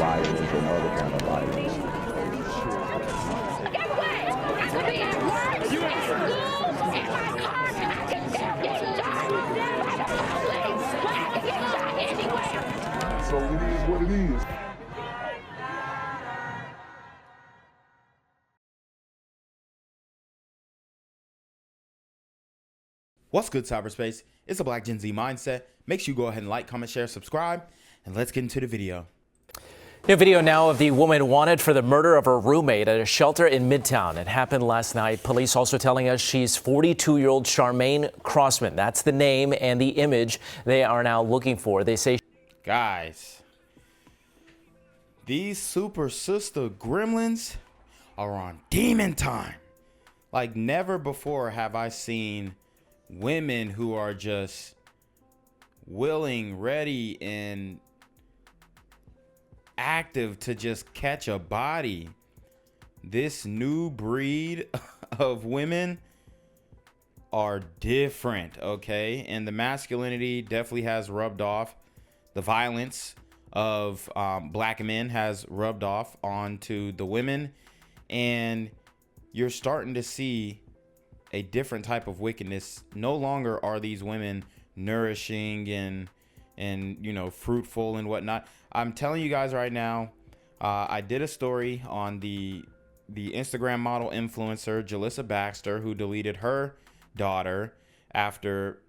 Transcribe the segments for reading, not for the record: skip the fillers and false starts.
violence and other kind of violence. Get away! I could be at work, at school, in my car, and I can still get shot by the police, but I can get shot anywhere. So it is what it is. What's good, cyberspace? It's a Black Gen Z mindset. Make sure you go ahead and like, comment, share, subscribe, and let's get into the video. A video now of the woman wanted for the murder of her roommate at a shelter in Midtown. It happened last night. Police also telling us she's 42-year-old Charmaine Croffman. That's the name and the image they are now looking for. They say, Guys, these super sister gremlins are on demon time. Like never before have I seen women who are just willing, ready, and active to just catch a body. This new breed of women are different, okay? And the masculinity definitely has rubbed off. The violence of black men has rubbed off onto the women. And you're starting to see a different type of wickedness. No longer are these women nourishing and you know, fruitful and whatnot. I'm telling you guys right now, I did a story on the Instagram model influencer Jalissa Baxter, who deleted her daughter after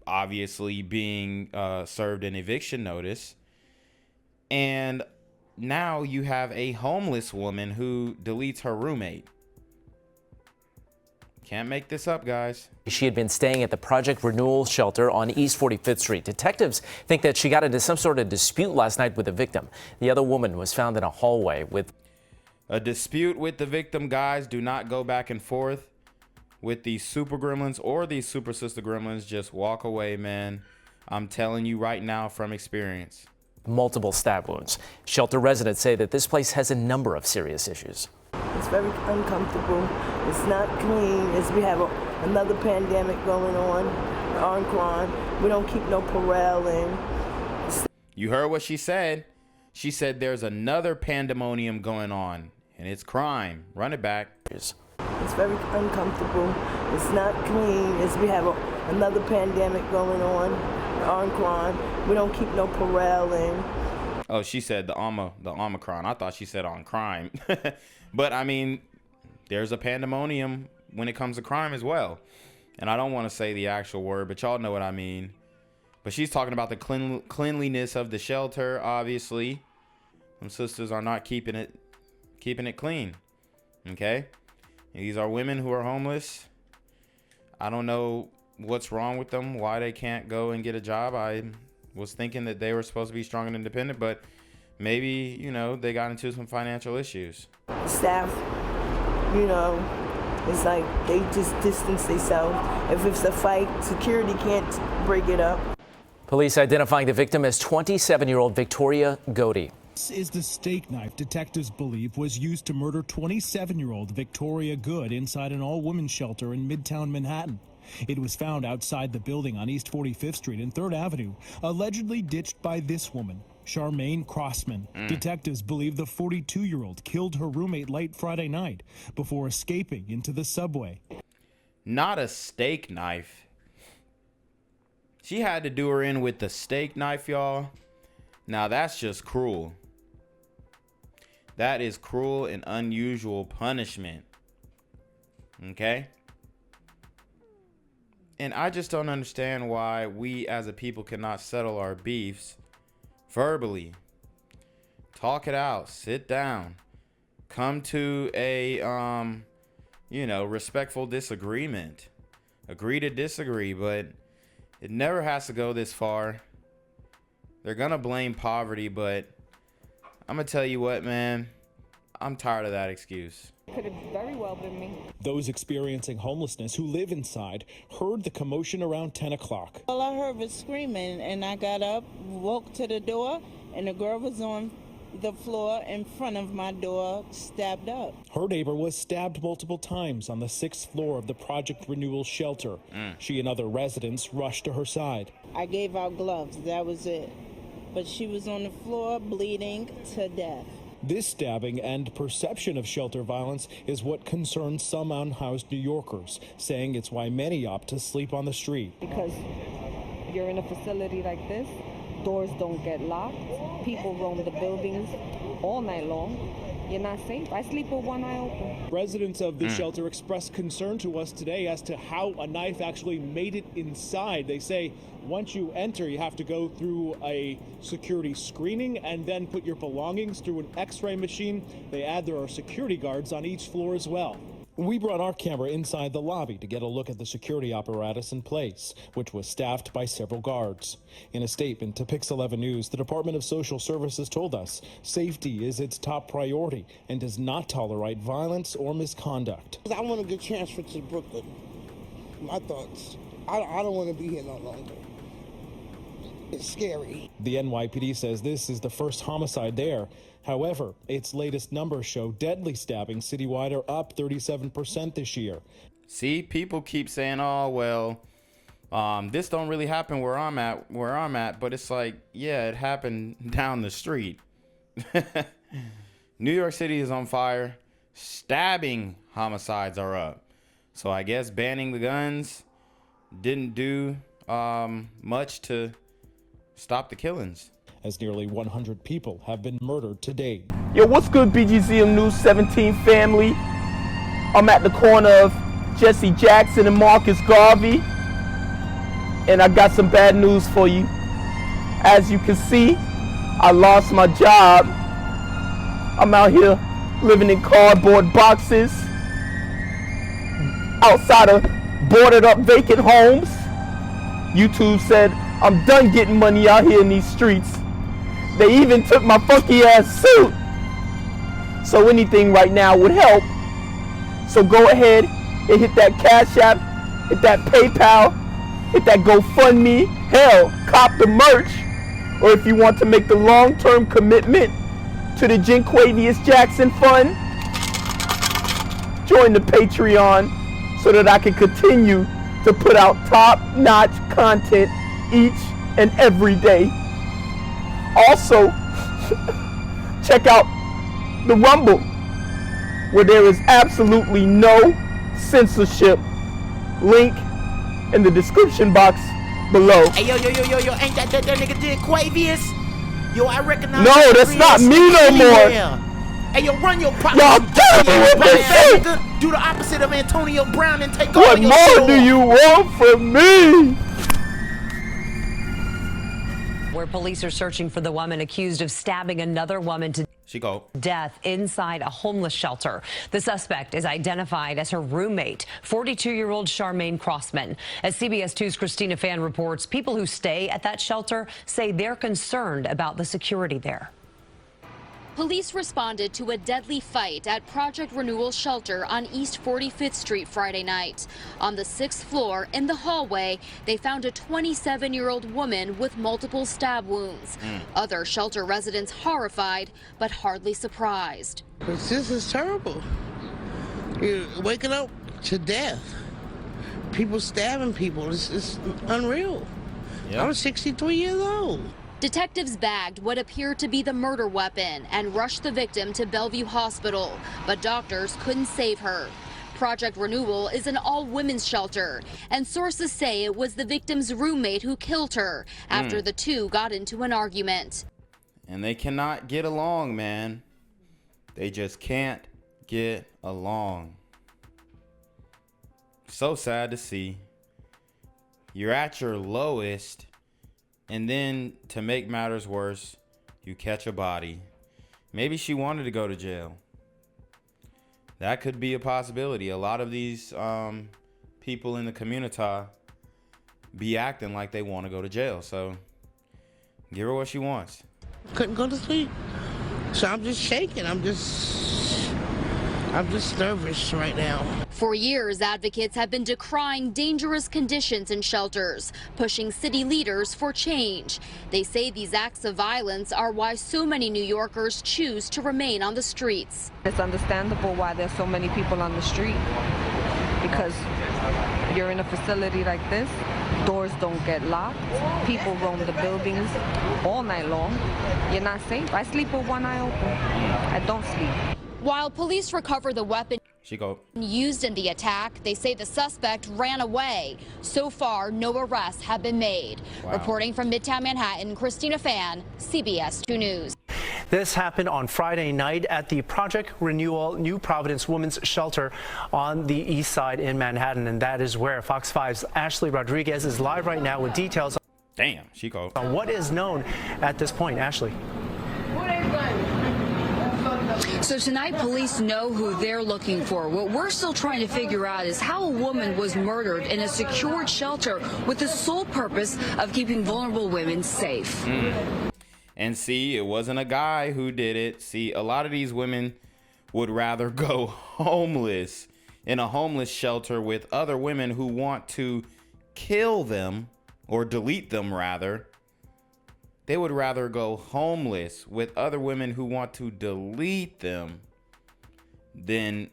obviously being served an eviction notice. And now you have a homeless woman who deletes her roommate. Can't make this up, guys. she had been staying at the Project Renewal shelter on East 45th Street. Detectives think that she got into some sort of dispute last night with the victim. The other woman was found in a hallway with a dispute with the victim. Guys, do not go back and forth with these super gremlins or these super sister gremlins. Just walk away, man. I'm telling you right now from experience. multiple stab wounds. Shelter residents say that this place has a number of serious issues. It's very uncomfortable. It's not clean. We have another pandemic going on, Omicron. We don't keep no parole in. You heard what she said. She said there's another pandemonium going on, and it's crime. Run it back. It's very uncomfortable. It's not clean. We have another pandemic going on, Omicron. We don't keep no parole in. Oh, she said the Omicron. I thought she said on crime. But I mean, there's a pandemonium when it comes to crime as well. And I don't want to say the actual word, but y'all know what I mean. But she's talking about the cleanliness of the shelter. Obviously, some sisters are not keeping it clean. Okay, and these are women who are homeless. I don't know what's wrong with them, why they can't go and get a job. I was thinking that they were supposed to be strong and independent, but maybe, you know, they got into some financial issues. Staff, you know, it's like they just distance themselves. If it's a fight, security can't break it up. Police identifying the victim as 27-year-old Victoria Goode. This is the steak knife detectives believe was used to murder 27-year-old Victoria Goode inside an all-women's shelter in Midtown Manhattan. It was found outside the building on East 45th Street and 3rd Avenue, allegedly ditched by this woman, Charmaine Croffman. Detectives believe the 42-year-old killed her roommate late Friday night before escaping into the subway. Not a steak knife. She had to do her in with the steak knife, y'all. Now that's just cruel. That is cruel and unusual punishment. Okay? And I just don't understand why we as a people cannot settle our beefs verbally. Talk it out. Sit down. Come to a, you know, respectful disagreement. Agree to disagree, but it never has to go this far. They're gonna blame poverty, but I'm gonna tell you what, man. I'm tired of that excuse. Could have very well been me. Those experiencing homelessness who live inside heard the commotion around 10 o'clock. All I heard was screaming, and I got up, walked to the door, and the girl was on the floor in front of my door, stabbed up. Her neighbor was stabbed multiple times on the 6th floor of the Project Renewal shelter. She and other residents rushed to her side. I gave out gloves. That was it. but she was on the floor bleeding to death. This stabbing and perception of shelter violence is what concerns some unhoused New Yorkers, saying it's why many opt to sleep on the street. Because you're in a facility like this, doors don't get locked, people roam the buildings all night long. You're not safe. I sleep with one eye open. Residents of the shelter expressed concern to us today as to how a knife actually made it inside. They say once you enter, you have to go through a security screening and then put your belongings through an x-ray machine. They add there are security guards on each floor as well. We brought our camera inside the lobby to get a look at the security apparatus in place, which was staffed by several guards. In a statement to Pix 11 News, the Department of Social Services told us safety is its top priority and does not tolerate violence or misconduct. I want to get transferred to Brooklyn. My thoughts. I don't want to be here no longer. It's scary. The NYPD says this is the first homicide there. However, its latest numbers show deadly stabbings citywide are up 37% this year. See, people keep saying, "Oh well, this don't really happen where I'm at," but it's like, yeah, it happened down the street. New York City is on fire. Stabbing homicides are up. So I guess banning the guns didn't do much to stop the killings, as nearly 100 people have been murdered to date. Yo, what's good, BGZM News 17 family? I'm at the corner of Jesse Jackson and Marcus Garvey, and I got some bad news for you. As you can see, I lost my job. I'm out here living in cardboard boxes outside of boarded up vacant homes. YouTube said I'm done getting money out here in these streets. They even took my funky ass suit. So anything right now would help. So go ahead and hit that Cash App, hit that PayPal, hit that GoFundMe. Hell, cop the merch. Or if you want to make the long-term commitment to the Jinquavius Jackson Fund, join the Patreon so that I can continue to put out top-notch content each and every day. Also, check out the Rumble, where there is absolutely no censorship. Link in the description box below. Hey, yo, ain't that nigga Jinquavius? Yo, I recognize. No, that's not me no more. Hey, yo, run your pop. Y'all get me with this shit. Do the opposite of Antonio Brown and take What all your more do you want from me? Where police are searching for the woman accused of stabbing another woman to death inside a homeless shelter. The suspect is identified as her roommate, 42-year-old Charmaine Croffman. As CBS 2's Christina Fan reports, people who stay at that shelter say they're concerned about the security there. Police responded to a deadly fight at Project Renewal Shelter on East 45th Street Friday night. On the 6th floor, in the hallway, they found a 27-year-old woman with multiple stab wounds. Other shelter residents horrified, but hardly surprised. This is terrible. You're waking up to death. People stabbing people. It's unreal. I'm 63 years old. Detectives bagged what appeared to be the murder weapon and rushed the victim to Bellevue Hospital, but doctors couldn't save her. Project Renewal is an all-women's shelter, and sources say it was the victim's roommate who killed her after the two got into an argument. And they cannot get along, man. They just can't get along. So sad to see. You're at your lowest, and then to make matters worse, you catch a body. Maybe she wanted to go to jail. That could be a possibility. A lot of these people in the community be acting like they want to go to jail. So give her what she wants. Couldn't go to sleep. So I'm just shaking. I'm just nervous right now. For years, advocates have been decrying dangerous conditions in shelters, pushing city leaders for change. They say these acts of violence are why so many New Yorkers choose to remain on the streets. It's understandable why there's so many people on the street, because you're in a facility like this, Doors don't get locked. People roam the buildings all night long. You're not safe. I sleep with one eye open. I don't sleep. While police recover the weapon used in the attack, they say the suspect ran away. So far, no arrests have been made. Wow. Reporting from Midtown Manhattan, Christina Fan, CBS 2 News. This happened on Friday night at the Project Renewal New Providence Women's Shelter on the east side in Manhattan, and that is where Fox 5's Ashley Rodriguez is live right now with details on what is known at this point. Ashley. So tonight, police know who they're looking for. What we're still trying to figure out is how a woman was murdered in a secured shelter with the sole purpose of keeping vulnerable women safe. And see, it wasn't a guy who did it. See, a lot of these women would rather go homeless in a homeless shelter with other women who want to kill them or delete them, rather. They would rather go homeless with other women who want to delete them than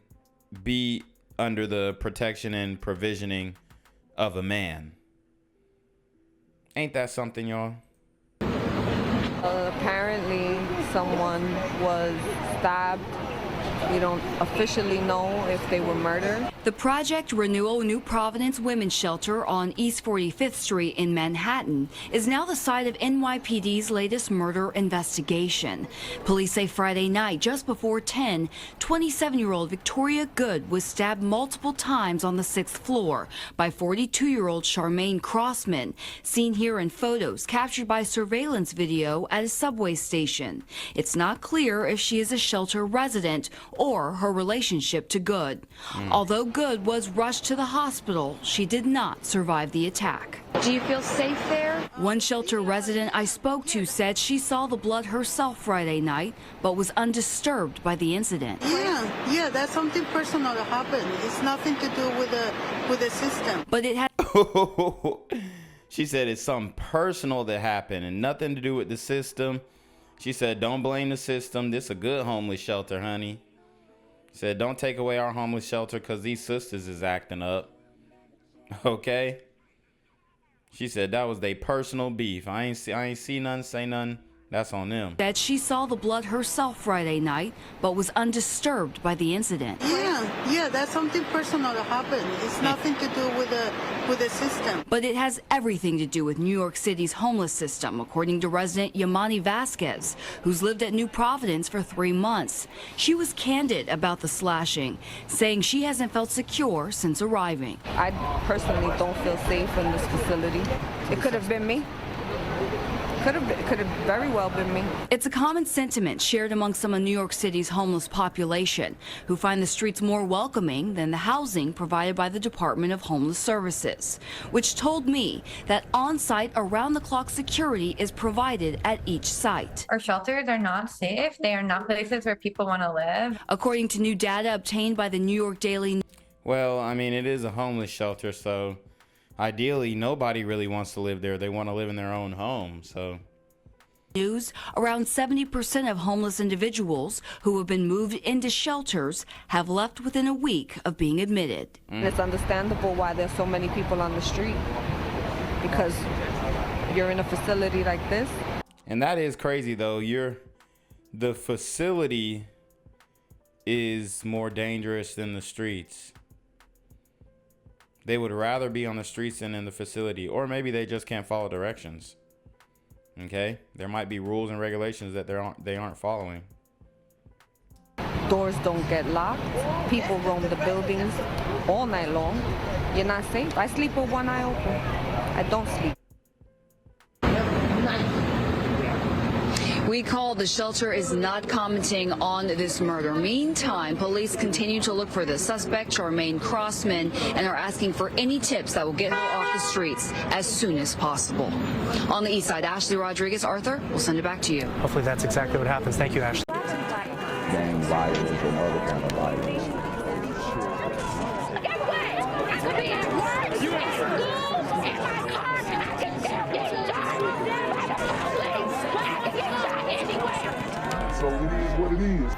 be under the protection and provisioning of a man. Ain't that something, y'all? Apparently, someone was stabbed. We don't officially know if they were murdered. The Project Renewal New Providence Women's Shelter on East 45th Street in Manhattan is now the site of NYPD's latest murder investigation. Police say Friday night, just before 10, 27-year-old Victoria Goode was stabbed multiple times on the 6th floor by 42-year-old Charmaine Croffman, seen here in photos captured by surveillance video at a subway station. It's not clear if she is a shelter resident or her relationship to Goode. Although Goode was rushed to the hospital, she did not survive the attack. Do you feel safe there? One shelter resident I spoke to said she saw the blood herself Friday night, but was undisturbed by the incident. Yeah, that's something personal that happened. It's nothing to do with the system. But it had. She said it's something personal that happened and nothing to do with the system. She said, don't blame the system. This is a good homeless shelter, honey. Said, don't take away our homeless shelter because these sisters is acting up. Okay? She said that was their personal beef. I ain't see nothing, say nothing. That's on them. That she saw the blood herself Friday night, but was undisturbed by the incident. Yeah, that's something personal that happened. It's nothing to do with the system. But it has everything to do with New York City's homeless system, according to resident Yamani Vasquez, who's lived at New Providence for 3 months. She was candid about the slashing, saying she hasn't felt secure since arriving. I personally don't feel safe in this facility. It could have been me. Could have very well been me. It's a common sentiment shared among some of New York City's homeless population, who find the streets more welcoming than the housing provided by the Department of Homeless Services, which told me that on-site, around-the-clock security is provided at each site. Our shelters are not safe. They are not places where people want to live. According to new data obtained by the New York Daily. Well, I mean, it is a homeless shelter, so ideally, nobody really wants to live there. They want to live in their own home, so. News, around 70% of homeless individuals who have been moved into shelters have left within a week of being admitted. It's understandable why there's so many people on the street, because you're in a facility like this. And that is crazy, though. The facility is more dangerous than the streets. They would rather be on the streets than in the facility, or maybe they just can't follow directions. Okay, there might be rules and regulations that they aren't following. Doors don't get locked. People roam the buildings all night long. You're not safe. I sleep with one eye open. I don't sleep. We called. The shelter is not commenting on this murder. Meantime, police continue to look for the suspect, Charmaine Croffman, and are asking for any tips that will get her off the streets as soon as possible. On the east side, Ashley Rodriguez. Arthur, we'll send it back to you. Hopefully that's exactly what happens. Thank you, Ashley. Gang violence and other kind of violence. Guess what? I could be at work, at school, in my car, and I can still get shot by the police. I can get shot anywhere. So it is what it is.